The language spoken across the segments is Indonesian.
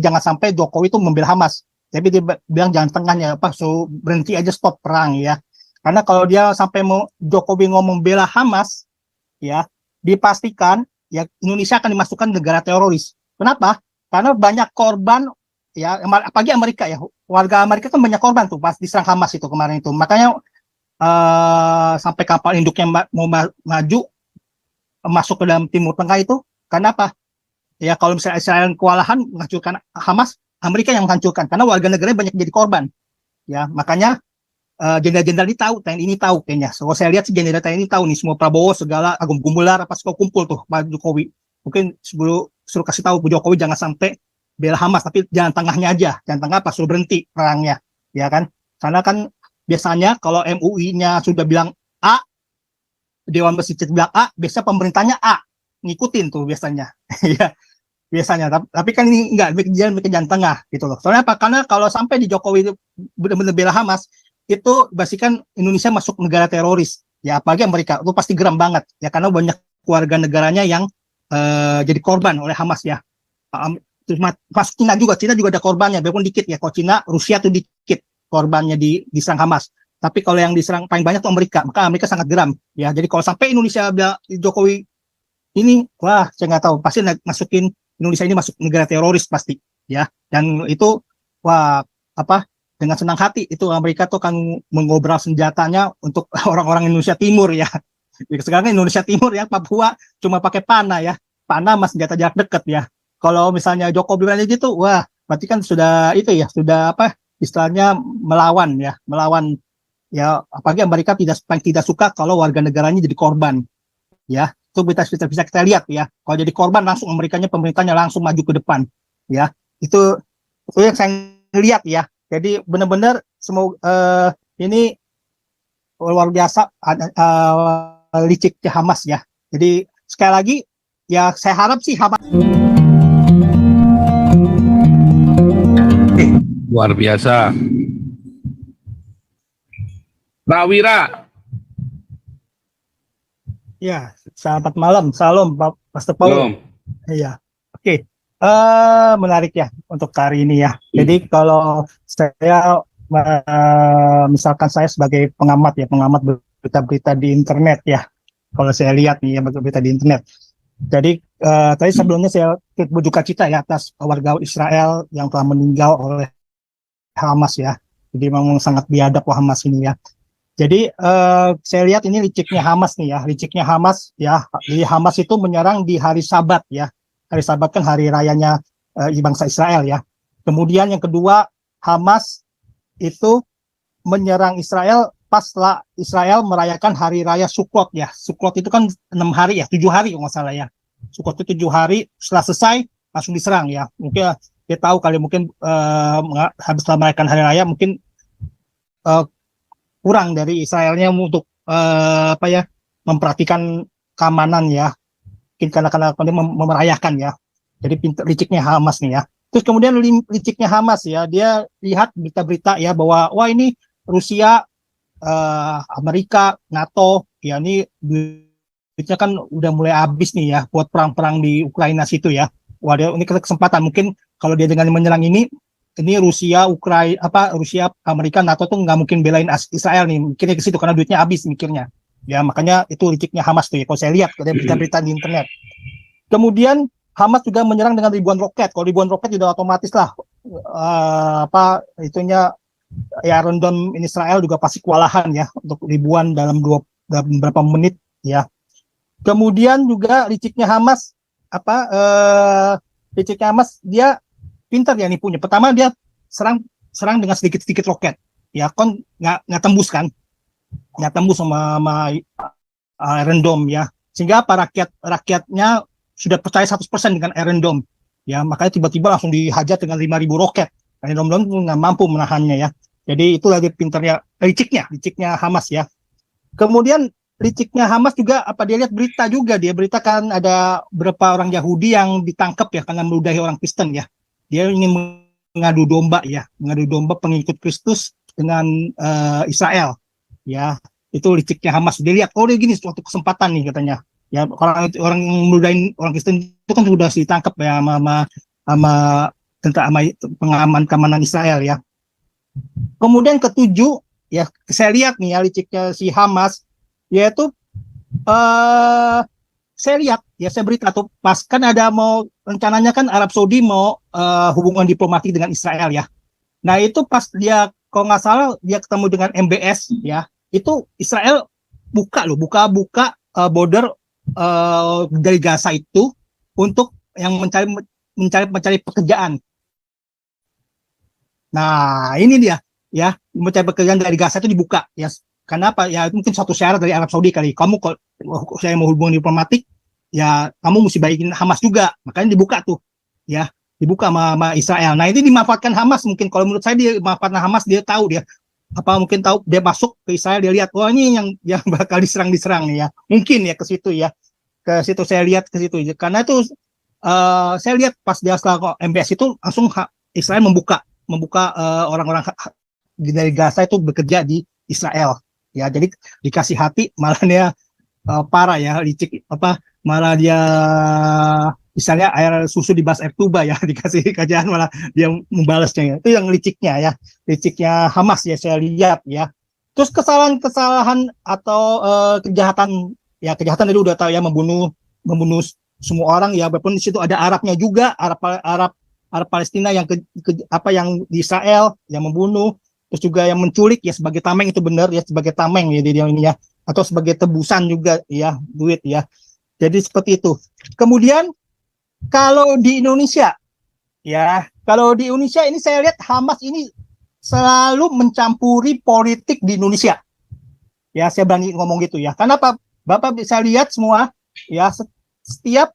jangan sampai Jokowi itu membela Hamas. Tapi dia bilang jangan tengahnya, so berhenti aja, stop perang ya. Karena kalau dia sampai Jokowi ngomong bela Hamas, ya dipastikan ya Indonesia akan dimasukkan negara teroris. Kenapa? Karena banyak korban ya, apalagi Amerika ya, warga Amerika kan banyak korban tuh pas diserang Hamas itu kemarin itu. Makanya sampai kapal induknya mau maju masuk ke dalam Timur Tengah itu, karena apa? Ya kalau misalnya Israel kewalahan menghancurkan Hamas, Amerika yang menghancurkan karena warga negaranya banyak jadi korban. Ya makanya jenderal-jenderal ini tahu, TNI ini tahu kayaknya. So, saya lihat sih jenderal TNI ini tahu nih semua Prabowo segala Agung Gumelar apa semua kumpul tuh Pak Jokowi. Mungkin suruh kasih tahu Bu Jokowi jangan sampai bela Hamas, tapi jangan tengahnya aja, jangan tengah pas suruh berhenti perangnya, ya kan? Karena kan biasanya kalau MUI-nya sudah bilang A, Dewan Masjid bilang A, biasa pemerintahnya A, ngikutin tuh biasanya, ya. Biasanya, tapi kan ini enggak, jangan tengah gitu loh. Soalnya apa? Karena kalau sampai di Jokowi itu benar-benar bela Hamas, itu pastikan Indonesia masuk negara teroris. Ya apalagi Amerika, itu pasti geram banget ya karena banyak keluarga negaranya yang jadi korban oleh Hamas ya. Terus masuk Cina juga ada korbannya, walaupun dikit ya. Kalau Cina, Rusia tuh dikit korbannya diserang Hamas. Tapi kalau yang diserang paling banyak tuh Amerika, maka Amerika sangat geram ya. Jadi kalau sampai Indonesia Jokowi ini, wah saya nggak tahu, pasti masukin Indonesia ini masuk negara teroris pasti ya. Dan itu wah apa, dengan senang hati itu Amerika tuh kan mengobrol senjatanya untuk orang-orang Indonesia Timur ya. Sekarang Indonesia Timur ya, Papua cuma pakai panah ya, panah mas senjata jarak dekat ya. Kalau misalnya Jokowi bilang gitu, wah berarti kan sudah itu ya, sudah apa istilahnya melawan ya. Apalagi Amerika tidak suka kalau warga negaranya jadi korban ya. Itu bisa kita lihat ya. Kalau jadi korban langsung pemerintahnya langsung maju ke depan ya. Itu yang saya lihat ya. Jadi benar-benar semoga ini luar biasa liciknya Hamas ya. Jadi sekali lagi ya saya harap sih Hamas luar biasa. Prawira. ya, selamat malam, salam Pak Pastor Paul. Iya, oke. Menarik ya untuk hari ini ya. Jadi kalau saya misalkan saya sebagai pengamat berita-berita di internet ya. Kalau saya lihat nih ya berita di internet. Jadi tadi sebelumnya saya berduka cita ya atas warga Israel yang telah meninggal oleh Hamas ya. Jadi memang sangat biadab Hamas ini ya. Jadi saya lihat ini liciknya Hamas nih ya, liciknya Hamas ya. Jadi Hamas itu menyerang di hari Sabat ya. Hari Sabat kan hari rayanya bangsa Israel ya. Kemudian yang kedua, Hamas itu menyerang Israel paslah Israel merayakan hari raya Sukkot ya. Sukkot itu kan 6 hari ya, 7 hari kalau nggak salah ya. Sukkot itu 7 hari, setelah selesai langsung diserang ya. Mungkin dia tahu kali mungkin habis merayakan hari raya mungkin kurang dari Israelnya untuk memperhatikan keamanan ya. Mungkin karena merayakan ya. Jadi liciknya Hamas nih ya. Terus kemudian liciknya Hamas ya, dia lihat berita-berita ya bahwa wah ini Rusia, Amerika, NATO ya ini duitnya kan udah mulai habis nih ya buat perang-perang di Ukraina situ ya. Wah ini kesempatan mungkin kalau dia dengan menyerang ini Rusia, Rusia, Amerika, NATO tuh nggak mungkin belain Israel nih, mikirnya ke situ karena duitnya habis mikirnya. Ya makanya itu liciknya Hamas tuh ya. Kalau saya lihat ada berita-berita di internet. Kemudian Hamas juga menyerang dengan ribuan roket. Kalau ribuan roket sudah otomatis lah Iron Dome Israel juga pasti kewalahan ya untuk ribuan dalam beberapa menit ya. Kemudian juga liciknya Hamas dia pintar ya nipunya. Pertama dia serang dengan sedikit-sedikit roket. Ya kan nggak tembus kan. Nggak tembus sama Iron Dome ya. Sehingga apa rakyatnya sudah percaya 100% dengan Iron Dome. Ya, makanya tiba-tiba langsung dihajar dengan 5.000 roket. Iron Dome nggak mampu menahannya ya. Jadi itulah dia pintarnya, liciknya Hamas ya. Kemudian liciknya Hamas juga dia lihat berita juga, dia beritakan ada beberapa orang Yahudi yang ditangkap ya karena meludahi orang Kristen ya. Dia ingin mengadu domba pengikut Kristus dengan Israel ya. Itu liciknya Hamas. Dia lihat dia gini suatu kesempatan nih katanya. Ya orang yang meludahin orang Kristen itu kan sudah ditangkap ya sama tentang pengaman keamanan Israel ya. Kemudian ketujuh ya, saya lihat nih ya liciknya si Hamas, yaitu saya lihat ya, saya berita tuh pas kan ada mau rencananya kan Arab Saudi mau hubungan diplomatik dengan Israel ya. Nah itu pas dia kalau nggak salah dia ketemu dengan MBS ya, itu Israel buka border dari Gaza itu untuk yang mencari pekerjaan. Nah, ini dia ya, mencari pekerjaan dari Gaza itu dibuka ya. Karena apa? Ya mungkin suatu syarat dari Arab Saudi kali. Kamu kalau saya mau hubungan diplomatik, ya kamu mesti baikin Hamas juga. Makanya dibuka tuh. Ya, dibuka sama Israel. Nah, ini dimanfaatkan Hamas mungkin. Kalau menurut saya dia manfaatkan Hamas, dia tahu dia apa mungkin tahu dia masuk ke Israel, dia lihat wah ini yang bakal diserang nih ya. Mungkin ya ke situ ya. Ke situ saya lihat ke situ. Karena itu saya lihat pas dia setelah MBS itu langsung Israel membuka orang-orang dari Gaza itu bekerja di Israel ya, jadi dikasih hati malah dia parah ya, licik malah dia misalnya air susu dibahas air tuba ya, dikasih kerjaan malah dia membalasnya ya. Itu yang liciknya Hamas ya, saya lihat ya. Terus kesalahan atau kejahatan tadi udah tahu ya, membunuh semua orang ya, walaupun di situ ada Arabnya juga, Arab Palestina yang yang di Israel yang membunuh, terus juga yang menculik ya sebagai tameng, itu benar ya, sebagai tameng ya dia ini ya, atau sebagai tebusan juga ya, duit ya. Jadi seperti itu. Kemudian kalau di Indonesia ini saya lihat Hamas ini selalu mencampuri politik di Indonesia. Ya, saya berani ngomong gitu ya. Karena apa? Bapak bisa lihat semua ya, setiap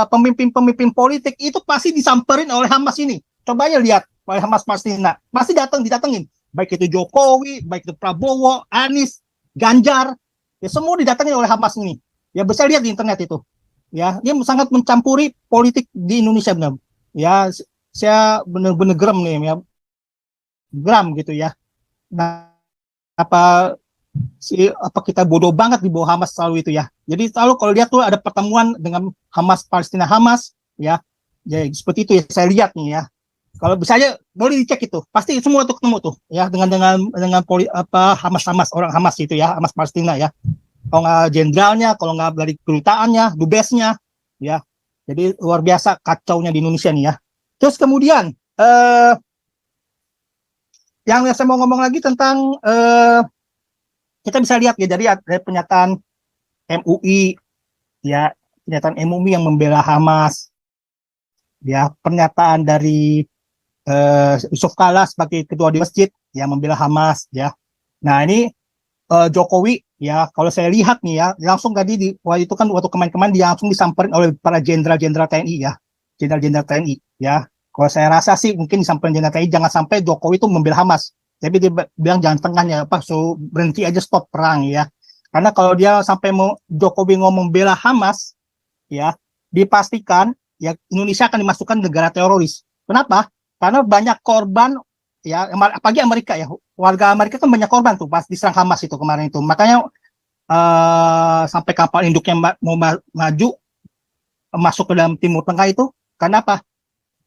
pemimpin politik itu pasti disamperin oleh Hamas ini. Coba aja lihat oleh Hamas Palestina, pasti didatengin. Baik itu Jokowi, baik itu Prabowo, Anies, Ganjar, ya semua didatengin oleh Hamas ini. Ya bisa lihat di internet itu. Ya, dia sangat mencampuri politik di Indonesia benar. Ya, saya benar-benar geram nih ya. Geram gitu ya. Nah, apa kita bodoh banget di bawah Hamas selalu itu ya. Jadi selalu kalau lihat tuh ada pertemuan dengan Hamas Palestina ya seperti itu ya, saya lihat nih ya. Kalau bisa aja boleh dicek itu, pasti semua tuh ketemu tuh ya dengan Hamas orang Hamas itu ya, Hamas Palestina ya. Kalau nggak jenderalnya, kalau nggak dari kedutaannya, dubesnya ya. Jadi luar biasa kacaunya di Indonesia nih ya. Terus kemudian yang saya mau ngomong lagi tentang kita bisa lihat ya dari pernyataan MUI ya, pernyataan MUI yang membela Hamas ya, pernyataan dari Yusuf Kala sebagai ketua di masjid yang membela Hamas ya. Nah ini Jokowi ya, kalau saya lihat nih ya, langsung tadi waktu kemarin dia langsung disamperin oleh para jenderal-jenderal TNI ya, jenderal-jenderal TNI ya. Kalau saya rasa sih mungkin disamperin jenderal TNI, jangan sampai Jokowi itu membela Hamas. Tapi dia bilang jangan tengahnya so berhenti aja, stop perang ya. Karena kalau dia sampai Jokowi ngomong bela Hamas ya, dipastikan ya Indonesia akan dimasukkan negara teroris. Kenapa? Karena banyak korban ya, apalagi Amerika ya, warga Amerika kan banyak korban tuh pas diserang Hamas itu kemarin itu. Makanya sampai kapal induknya mau maju masuk ke dalam Timur Tengah itu, karena apa?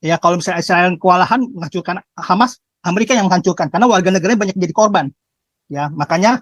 Ya kalau misalnya Israel kewalahan menghancurkan Hamas, Amerika yang menghancurkan, karena warga negaranya banyak jadi korban. Ya, makanya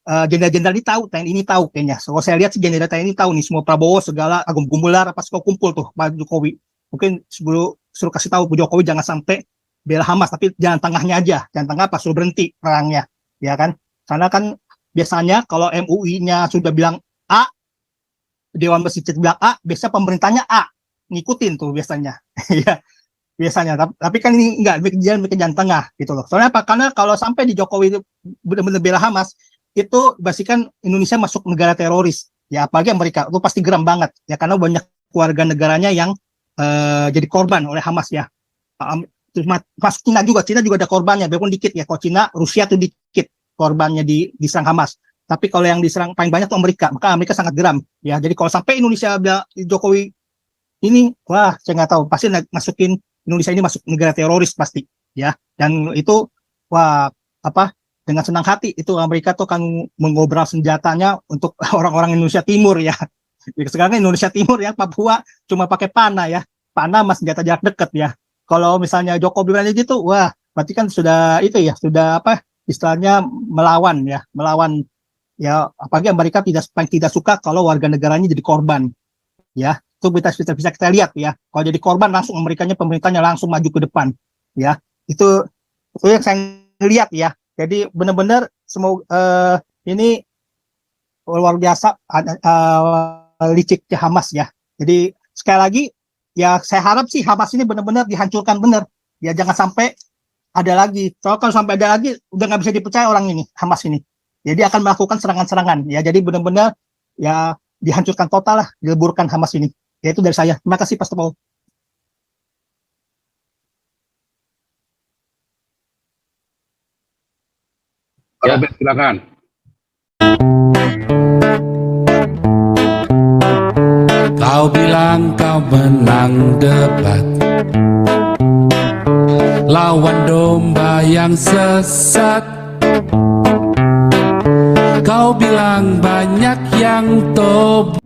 jenderal-jenderal ini tahu, TNI ini tahu kayaknya. So, saya lihat sih jenderal TNI ini tahu nih, semua Prabowo segala Agung Gumelar apa semua kumpul tuh Pak Jokowi. Mungkin suruh kasih tahu Bu Jokowi jangan sampai bela Hamas, tapi jangan tengahnya aja. Jangan tengah apa, suruh berhenti perangnya. Ya kan? Karena kan biasanya kalau MUI-nya sudah bilang A, Dewan Masjid bilang A, biasa pemerintahnya A. Ngikutin tuh biasanya. Ya. Biasanya, tapi kan ini enggak, jangan tengah gitu loh. Soalnya apa? Karena kalau sampai di Jokowi itu benar-benar bela Hamas, itu pastikan Indonesia masuk negara teroris. Ya apalagi Amerika, itu pasti geram banget. Ya karena banyak warga negaranya yang jadi korban oleh Hamas ya. Masuk Cina juga ada korbannya, walaupun dikit ya. Kalau Cina, Rusia tuh dikit korbannya diserang Hamas. Tapi kalau yang diserang paling banyak tuh Amerika, maka Amerika sangat geram. Ya, jadi kalau sampai Indonesia Jokowi ini, wah saya nggak tahu, pasti masukin Indonesia ini masuk negara teroris pasti ya. Dan itu wah dengan senang hati itu Amerika tuh kan mengobral senjatanya untuk orang-orang Indonesia Timur ya. Sekarang Indonesia Timur ya, Papua cuma pakai panah ya. Panah mas senjata jarak dekat ya. Kalau misalnya Jokowi berani gitu, wah, berarti kan sudah itu ya, sudah apa istilahnya melawan ya, apalagi Amerika tidak suka kalau warga negaranya jadi korban, ya. Itu bisa kita lihat ya. Kalau jadi korban langsung pemerintahnya langsung maju ke depan, ya. Itu yang saya lihat ya. Jadi benar-benar semoga ini luar biasa liciknya Hamas ya. Jadi sekali lagi ya saya harap sih Hamas ini benar-benar dihancurkan benar. Ya jangan sampai ada lagi. Soalnya kalau sampai ada lagi udah nggak bisa dipercaya orang ini, Hamas ini. Jadi akan melakukan serangan-serangan ya. Jadi benar-benar ya dihancurkan total lah, dileburkan Hamas ini. Ya itu dari saya. Terima kasih Pastor Paul. Ya. Robert, silakan. Kau bilang kau menang debat lawan domba yang sesat. Kau bilang banyak yang tobat.